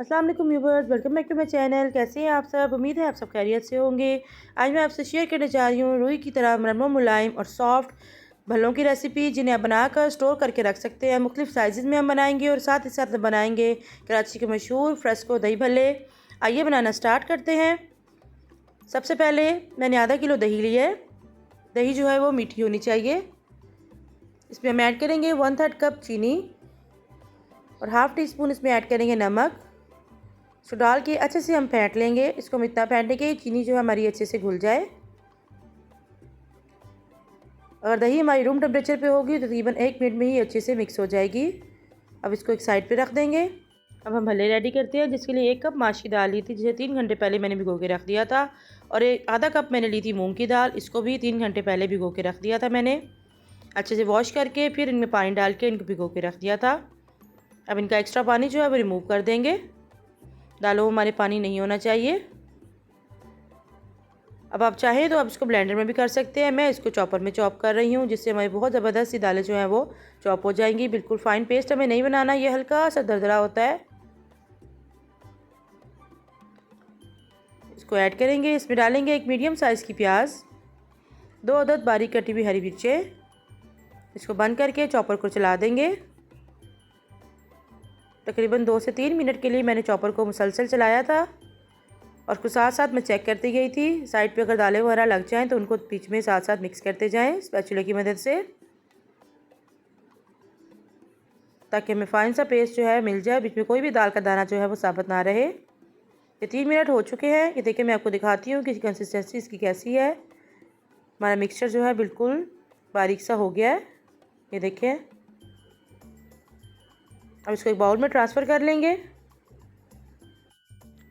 अस्सलाम वालेकुम viewers, welcome back to my channel. कैसे हैं आप सब? उम्मीद है आप सब खैरियत से होंगे। आज मैं आपसे शेयर करने जा रही हूँ रुई की तरह नरम मुलायम और सॉफ्ट भल्लों की रेसिपी, जिन्हें आप बनाकर स्टोर करके रख सकते हैं। मुख्तलिफ साइज़ में हम बनाएंगे और साथ ही साथ बनाएंगे कराची के मशहूर फ्रेस्को दही भल्ले। आइए बनाना स्टार्ट करते हैं। सबसे पहले मैंने आधा किलो दही लिया है। दही जो है वो मीठी होनी चाहिए। इसमें हम ऐड करेंगे 1/3 कप चीनी और हाफ़ टी स्पून इसमें ऐड करेंगे नमक। इसको डाल के अच्छे से हम फेंट लेंगे। इसको हम इतना फेंटें कि चीनी जो है हमारी अच्छे से घुल जाए। अगर दही हमारी रूम टेम्परेचर पे होगी तो तकरीबन 1 मिनट में ही अच्छे से मिक्स हो जाएगी। अब इसको एक साइड पे रख देंगे। अब हम भल्ले रेडी करते हैं, जिसके लिए 1 कप माश की दाल ली थी, जिसे 3 घंटे पहले मैंने भिगो के रख दिया था। और आधा कप मैंने ली थी मूँग की दाल, इसको भी 3 घंटे पहले भिगो के रख दिया था मैंने। अच्छे से वॉश करके फिर इनमें पानी डाल के इनको भिगो के रख दिया था। अब इनका एक्स्ट्रा पानी जो है वो रिमूव कर देंगे। दालों में हमारे पानी नहीं होना चाहिए। अब आप चाहें तो आप इसको ब्लेंडर में भी कर सकते हैं। मैं इसको चॉपर में चॉप कर रही हूँ, जिससे हमारी बहुत ज़बरदस्त सी दालें जो हैं वो चॉप हो जाएंगी। बिल्कुल फ़ाइन पेस्ट हमें नहीं बनाना, ये हल्का सा दरदरा होता है। इसको ऐड करेंगे। इसमें डालेंगे 1 मीडियम साइज़ की प्याज, 2 अदद बारीक कटी हुई हरी मिर्चें। इसको बंद करके चॉपर को चला देंगे। तकरीबन 2 से 3 मिनट के लिए मैंने चॉपर को मुसलसल चलाया था और उसको साथ साथ मैं चेक करती गई थी। साइड पे अगर दालें वगैरह लग जाएं तो उनको बीच में साथ साथ मिक्स करते जाएं स्पैचुला की मदद से, ताकि हमें फाइन सा पेस्ट जो है मिल जाए। बीच में कोई भी दाल का दाना जो है वो साबित ना रहे। ये 3 मिनट हो चुके हैं। ये देखिए, मैं आपको दिखाती हूँ कि कंसिस्टेंसी इसकी कैसी है। हमारा मिक्सचर जो है बिल्कुल बारीक सा हो गया है, ये देखिए। अब इसको एक बाउल में ट्रांसफ़र कर लेंगे।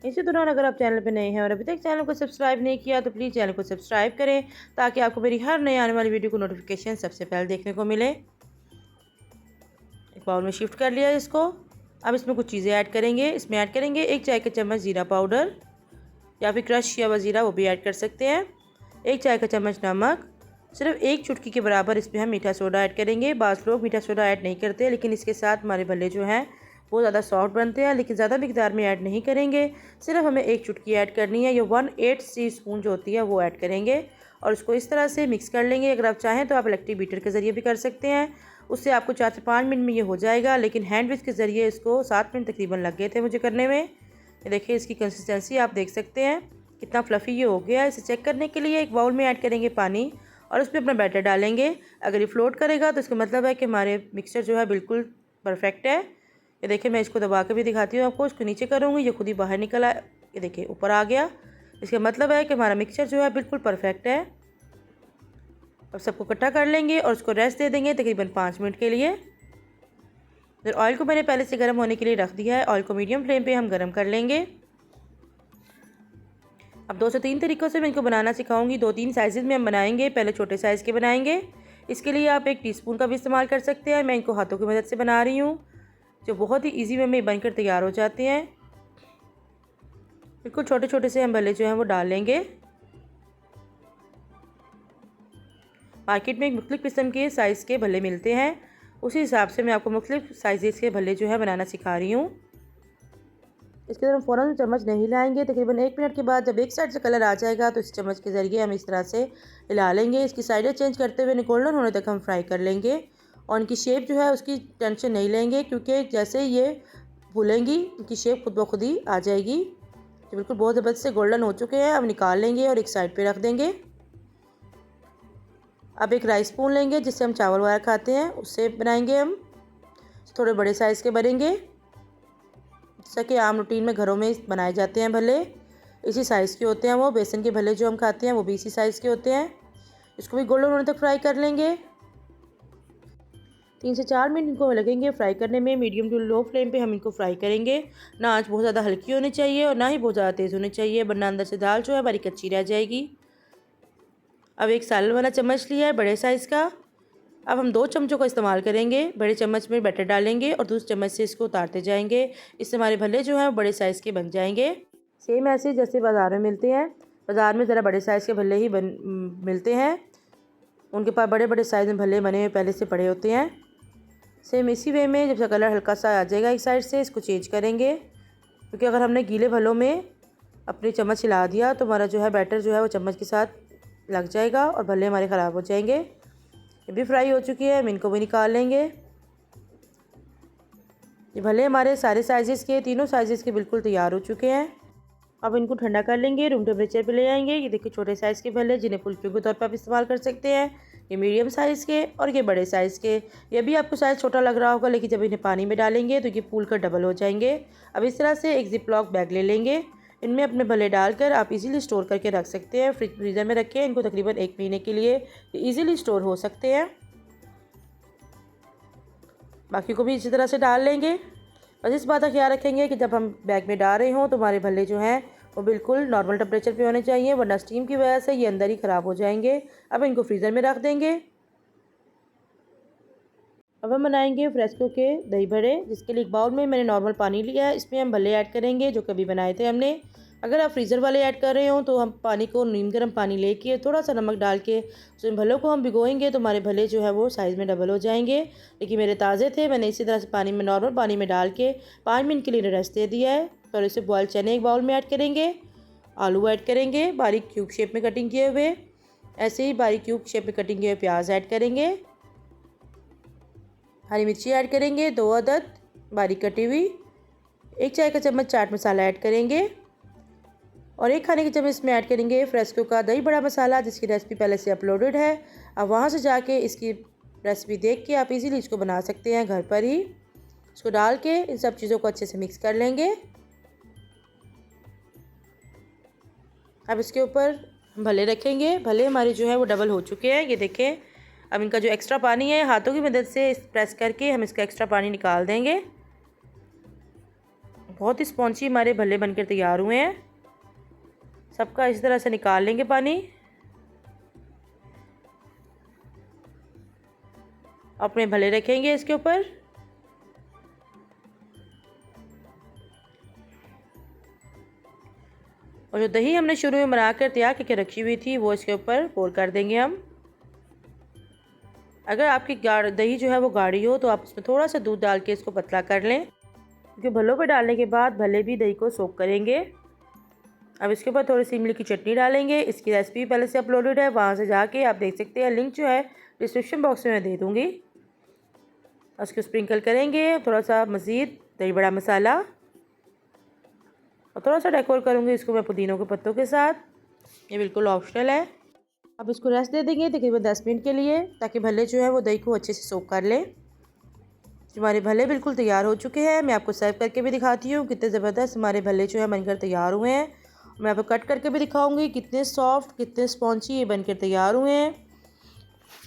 इसी दौरान अगर आप चैनल पर नए हैं और अभी तक चैनल को सब्सक्राइब नहीं किया तो प्लीज़ चैनल को सब्सक्राइब करें, ताकि आपको मेरी हर नई आने वाली वीडियो को नोटिफिकेशन सबसे पहले देखने को मिले। एक बाउल में शिफ्ट कर लिया इसको। अब इसमें कुछ चीज़ें ऐड करेंगे। इसमें ऐड करेंगे 1 चाय का चम्मच ज़ीरा पाउडर, या फिर क्रश किया हुआ ज़ीरा, वो भी ऐड कर सकते हैं। 1 चाय का चम्मच नमक, सिर्फ 1 चुटकी के बराबर इसमें हम मीठा सोडा ऐड करेंगे। बाज़ लोग मीठा सोडा ऐड नहीं करते, लेकिन इसके साथ हमारे भल्ले जो हैं वो ज़्यादा सॉफ्ट बनते हैं, लेकिन ज़्यादा मिकदार में ऐड नहीं करेंगे। सिर्फ हमें 1 चुटकी ऐड करनी है। ये 1/8 टीस्पून जो होती है वो ऐड करेंगे और उसको इस तरह से मिक्स कर लेंगे। अगर आप चाहें तो आप इलेक्ट्रिक बीटर के ज़रिए भी कर सकते हैं, उससे आपको 4 से 5 मिनट में ये हो जाएगा। लेकिन हैंड विच के ज़रिए इसको 7 मिनट तकरीबन लग गए थे मुझे करने में। ये देखिए, इसकी कंसिस्टेंसी आप देख सकते हैं कितना फ्लफ़ी ये हो गया है। इसे चेक करने के लिए एक बाउल में ऐड करेंगे पानी और उसमें अपना बैटर डालेंगे। अगर ये फ्लोट करेगा तो इसका मतलब है कि हमारे मिक्सचर जो है बिल्कुल परफेक्ट है। ये देखिए, मैं इसको दबा के भी दिखाती हूँ आपको। इसको नीचे करूँगी, ये खुद ही बाहर निकला। ये देखिए ऊपर आ गया। इसका मतलब है कि हमारा मिक्सचर जो है बिल्कुल परफेक्ट है। अब सबको इकट्ठा कर लेंगे और उसको रेस्ट दे देंगे तकरीबन 5 मिनट के लिए। फिर ऑयल को मैंने पहले से गर्म होने के लिए रख दिया है। ऑयल को मीडियम फ्लेम पे हम गर्म कर लेंगे। अब 2 से 3 तरीक़ों से मैं इनको बनाना सिखाऊंगी। 2-3 साइज़ में हम बनाएंगे। पहले छोटे साइज़ के बनाएंगे। इसके लिए आप 1 टीस्पून का भी इस्तेमाल कर सकते हैं। मैं इनको हाथों की मदद से बना रही हूँ, जो बहुत ही इजी वे में बनकर तैयार हो जाते हैं। बिल्कुल छोटे छोटे से हम भल्ले जो हैं वो डाल लेंगे। मार्केट में मुख्तलिफ़ किस्म के साइज़ के भल्ले मिलते हैं, उसी हिसाब से मैं आपको मुख्तलिफ़ साइज़ के भल्ले जो है बनाना सिखा रही हूँ। इसके अंदर हम फ़ौरन चम्मच नहीं हिलाएंगे। तकरीबन 1 मिनट के बाद जब एक साइड से कलर आ जाएगा तो इस चम्मच के ज़रिए हम इस तरह से हिला लेंगे। इसकी साइडें चेंज करते हुए गोल्डन होने तक हम फ्राई कर लेंगे और इनकी शेप जो है उसकी टेंशन नहीं लेंगे, क्योंकि जैसे ये भूलेंगी इनकी शेप खुद ब खुद ही आ जाएगी। तो बिल्कुल बहुत ज़बरदस्त से गोल्डन हो चुके हैं। अब निकाल लेंगे और एक साइड पर रख देंगे। अब एक राइस स्पून लेंगे, जिससे हम चावल वगैरह खाते हैं, उससे बनाएंगे हम। थोड़े बड़े साइज़ के बनेंगे, जैसा कि आम रूटीन में घरों में बनाए जाते हैं भल्ले, इसी साइज़ के होते हैं वो। बेसन के भल्ले जो हम खाते हैं वो भी इसी साइज़ के होते हैं। इसको भी गोल्डन होने तक फ्राई कर लेंगे। 3 से 4 मिनट इनको लगेंगे फ्राई करने में। मीडियम टू लो फ्लेम पे हम इनको फ्राई करेंगे। ना आँच बहुत ज़्यादा हल्की होनी चाहिए और ना ही बहुत ज़्यादा तेज़ होनी चाहिए, वरना अंदर से दाल जो है हमारी कच्ची रह जाएगी। अब एक सालन वाला चम्मच लिया है बड़े साइज़ का। अब हम 2 चम्मचों का इस्तेमाल करेंगे। बड़े चम्मच में बैटर डालेंगे और दूसरे चम्मच से इसको उतारते जाएंगे। इससे हमारे भल्ले जो हैं बड़े साइज़ के बन जाएंगे, सेम ऐसे जैसे बाज़ार में मिलते हैं। बाज़ार में ज़रा बड़े साइज़ के भल्ले ही मिलते हैं, उनके पास बड़े बड़े साइज़ में भल्ले बने हुए पहले से पड़े होते हैं। सेम इसी वे में जब से कलर हल्का सा आ जाएगा एक साइड से, इसको चेंज करेंगे। क्योंकि अगर हमने गीले भल्लों में अपनी चम्मच हिला दिया तो हमारा जो है बैटर जो है वो चम्मच के साथ लग जाएगा और भल्ले हमारे ख़राब हो जाएंगे। ये भी फ्राई हो चुकी है, हम इनको भी निकाल लेंगे। ये भले हमारे सारे साइज़ के, तीनों साइज़ के बिल्कुल तैयार हो चुके हैं। अब इनको ठंडा कर लेंगे, रूम टेम्परेचर पे ले आएंगे। ये देखिए छोटे साइज़ के भल्ले जिन्हें फुल्कियों के तौर पर आप इस्तेमाल कर सकते हैं। ये मीडियम साइज़ के और ये बड़े साइज़ के। ये भी आपको साइज़ छोटा लग रहा होगा, लेकिन जब इन्हें पानी में डालेंगे तो ये फूल कर डबल हो जाएंगे। अब इस तरह से एक जिप लॉक बैग ले लेंगे, इनमें अपने भल्ले डालकर आप इजीली स्टोर करके रख सकते हैं। फ्रीज़र में रखें इनको तकरीबन 1 महीने के लिए, ये ईज़िली स्टोर हो सकते हैं। बाकी को भी इसी तरह से डाल लेंगे। बस इस बात का ख्याल रखेंगे कि जब हम बैग में डाल रहे हों तो हमारे भल्ले जो हैं वो बिल्कुल नॉर्मल टेम्परेचर पे होने चाहिए, वरना स्टीम की वजह से ये अंदर ही ख़राब हो जाएंगे। अब इनको फ्रीज़र में रख देंगे। अब हम बनाएंगे फ्रेस्को के दही बड़े, जिसके लिए एक बाउल में मैंने नॉर्मल पानी लिया है। इसमें हम भल्ले ऐड करेंगे जो कभी बनाए थे हमने। अगर आप फ्रीज़र वाले ऐड कर रहे हो तो हम पानी को नीम गर्म पानी लेके थोड़ा सा नमक डाल के उसमें भल्लों को हम भिगोएंगे तो हमारे भल्ले जो है वो साइज़ में डबल हो जाएंगे। लेकिन मेरे ताज़े थे, मैंने इसी तरह से पानी में नॉर्मल पानी में डाल के 5 मिनट के लिए रेस्ट दे दिया है। और इसे बॉयल चने एक बाउल में ऐड करेंगे, आलू ऐड करेंगे बारीक क्यूब शेप में कटिंग किए हुए, ऐसे ही बारीक क्यूब शेप में कटिंग किए हुए प्याज ऐड करेंगे, हरी मिर्ची ऐड करेंगे 2 अदद बारीक कटी हुई, 1 चाय का चम्मच चाट मसाला ऐड करेंगे और 1 खाने की चम्मच इसमें ऐड करेंगे फ्रेस्को का दही बड़ा मसाला, जिसकी रेसिपी पहले से अपलोडेड है। अब वहाँ से जाके इसकी रेसिपी देख के आप इजीली इसको बना सकते हैं घर पर ही। इसको डाल के इन सब चीज़ों को अच्छे से मिक्स कर लेंगे। अब इसके ऊपर भले रखेंगे। भले हमारे जो है वो डबल हो चुके हैं, ये देखें। अब इनका जो एक्स्ट्रा पानी है हाथों की मदद से प्रेस करके हम इसका एक्स्ट्रा पानी निकाल देंगे। बहुत ही स्पॉन्जी हमारे भल्ले बनकर तैयार हुए हैं। सबका इस तरह से निकाल लेंगे पानी। अपने भले रखेंगे इसके ऊपर। और जो दही हमने शुरू में बना कर तैयार करके रखी हुई थी वो इसके ऊपर पोर कर देंगे हम। अगर आपकी दही जो है वो गाढ़ी हो तो आप इसमें थोड़ा सा दूध डाल के इसको पतला कर लें, क्योंकि भल्लों पे डालने के बाद भल्ले भी दही को सोक करेंगे। अब इसके ऊपर थोड़ी सी इमली की चटनी डालेंगे। इसकी रेसिपी पहले से अपलोडेड है, वहाँ से जाके आप देख सकते हैं। लिंक जो है डिस्क्रिप्शन बॉक्स में मैं दे दूँगी। उसको स्प्रिंकल करेंगे थोड़ा सा मज़ीद दही बड़ा मसाला और थोड़ा सा डेकोर करूँगी इसको मैं पुदीनों के पत्तों के साथ। ये बिल्कुल ऑप्शनल है। अब इसको रेस्ट दे देंगे तकरीबन 10 मिनट के लिए, ताकि भल्ले जो है वो दही को अच्छे से सोक कर लें। हमारे भल्ले बिल्कुल तैयार हो चुके हैं। मैं आपको सर्व करके भी दिखाती हूँ कितने ज़बरदस्त हमारे भल्ले जो है बनकर तैयार हुए हैं। मैं आपको कट करके भी दिखाऊंगी कितने सॉफ्ट कितने स्पॉन्जी ये बनकर तैयार हुए हैं।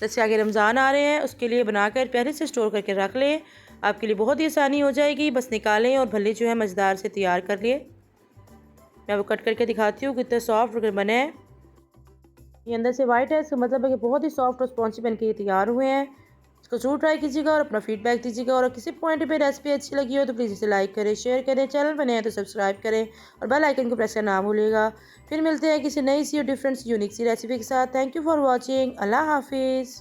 जैसे आगे रमज़ान आ रहे हैं उसके लिए बनाकर पहले से स्टोर करके रख लें, आपके लिए बहुत ही आसानी हो जाएगी। बस निकालें और भल्ले जो है मज़ेदार से तैयार कर लिए। मैं आपको कट करके दिखाती हूँ कितने सॉफ्ट बने हैं। ये अंदर से वाइट है, इसका मतलब है कि बहुत ही सॉफ्ट और स्पॉन्जी बनके ये तैयार हुए हैं। इसको ज़रूर ट्राई कीजिएगा और अपना फीडबैक दीजिएगा। और किसी पॉइंट पे रेसिपी अच्छी लगी हो तो प्लीज़ इसे लाइक करें, शेयर करें। चैनल बने हैं तो सब्सक्राइब करें और बेल आइकन को प्रेस करना ना भूलिएगा। फिर मिलते हैं किसी नई सी और डिफरेंट यूनिक सी रेसिपी के साथ। Thank you for watching. अल्लाह हाफिज़।